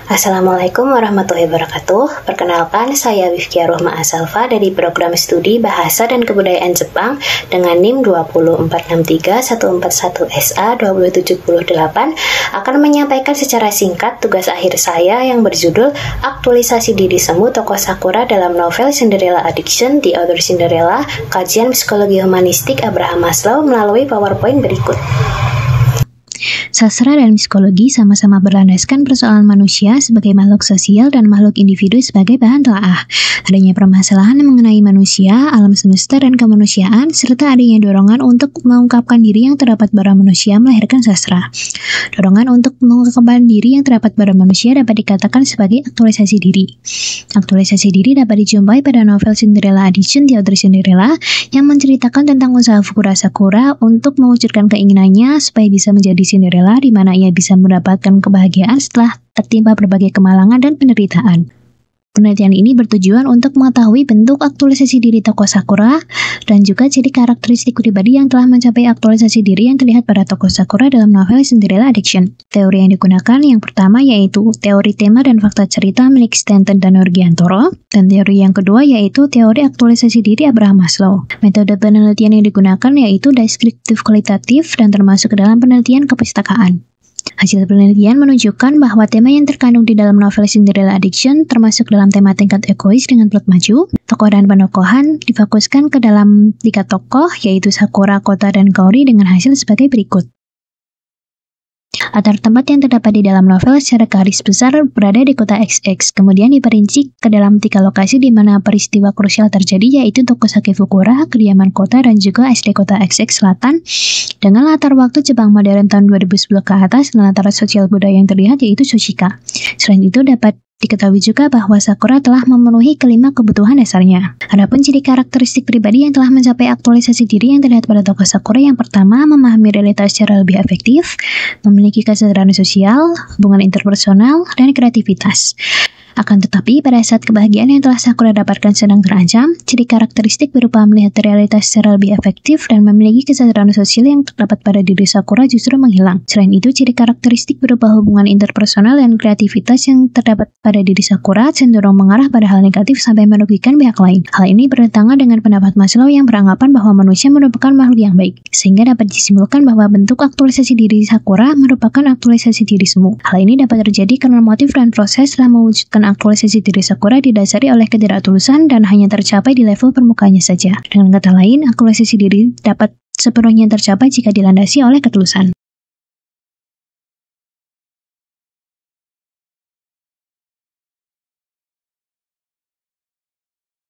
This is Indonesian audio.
Assalamualaikum warahmatullahi wabarakatuh. Perkenalkan, saya Wifkia Rohma Asalfa dari Program Studi Bahasa dan Kebudayaan Jepang dengan NIM 2046311SA2078 akan menyampaikan secara singkat tugas akhir saya yang berjudul Aktualisasi Diri Semu Tokoh Sakura dalam novel Cinderella Addiction, The Author Cinderella, kajian psikologi humanistik Abraham Maslow melalui PowerPoint berikut. Sastra dan psikologi sama-sama berlandaskan persoalan manusia sebagai makhluk sosial dan makhluk individu sebagai bahan telaah. Adanya permasalahan mengenai manusia, alam semesta, dan kemanusiaan, serta adanya dorongan untuk mengungkapkan diri yang terdapat pada manusia melahirkan sastra. Dorongan untuk mengungkapkan diri yang terdapat pada manusia dapat dikatakan sebagai aktualisasi diri. Aktualisasi diri dapat dijumpai pada novel Cinderella Addiction, The Author Cinderella, yang menceritakan tentang usaha Fukuda Sakura untuk mewujudkan keinginannya supaya bisa menjadi Cinderella, di mana ia bisa mendapatkan kebahagiaan setelah tertimpa berbagai kemalangan dan penderitaan. Penelitian ini bertujuan untuk mengetahui bentuk aktualisasi diri tokoh Sakura dan juga ciri karakteristik pribadi yang telah mencapai aktualisasi diri yang terlihat pada tokoh Sakura dalam novel Cinderella Addiction. Teori yang digunakan yang pertama yaitu teori tema dan fakta cerita milik Stanton dan Norgiantoro, dan teori yang kedua yaitu teori aktualisasi diri Abraham Maslow. Metode penelitian yang digunakan yaitu deskriptif kualitatif dan termasuk ke dalam penelitian kepustakaan. Hasil penelitian menunjukkan bahwa tema yang terkandung di dalam novel Cinderella Addiction termasuk dalam tema tingkat egois dengan plot maju. Tokoh dan penokohan difokuskan ke dalam 3 tokoh yaitu Sakura, Kota, dan Kaori dengan hasil sebagai berikut. Latar tempat yang terdapat di dalam novel secara garis besar berada di kota XX, kemudian diperinci ke dalam 3 lokasi di mana peristiwa krusial terjadi yaitu Tokusaki Fukuda, kediaman Kota, dan juga SD Kota XX Selatan dengan latar waktu Jepang modern tahun 2010 ke atas dan latar sosial budaya yang terlihat yaitu Shoshika. Selain itu dapat diketahui juga bahwa Sakura telah memenuhi kelima kebutuhan dasarnya. Adapun ciri karakteristik pribadi yang telah mencapai aktualisasi diri yang terlihat pada tokoh Sakura yang pertama, memahami realitas secara lebih efektif, memiliki kesadaran sosial, hubungan interpersonal, dan kreativitas. Akan tetapi, pada saat kebahagiaan yang telah Sakura dapatkan sedang terancam, ciri karakteristik berupa melihat realitas secara lebih efektif dan memiliki kesadaran sosial yang terdapat pada diri Sakura justru menghilang. Selain itu, ciri karakteristik berupa hubungan interpersonal dan kreativitas yang terdapat pada diri Sakura cenderung mengarah pada hal negatif sampai merugikan pihak lain. Hal ini bertentangan dengan pendapat Maslow yang beranggapan bahwa manusia merupakan makhluk yang baik, sehingga dapat disimpulkan bahwa bentuk aktualisasi diri Sakura merupakan aktualisasi diri semu. Hal ini dapat terjadi karena motif dan proses dalam mewujudkan aktualisasi diri Sakura didasari oleh ketidaktulusan dan hanya tercapai di level permukaannya saja. Dengan kata lain, aktualisasi diri dapat sepenuhnya tercapai jika dilandasi oleh ketulusan.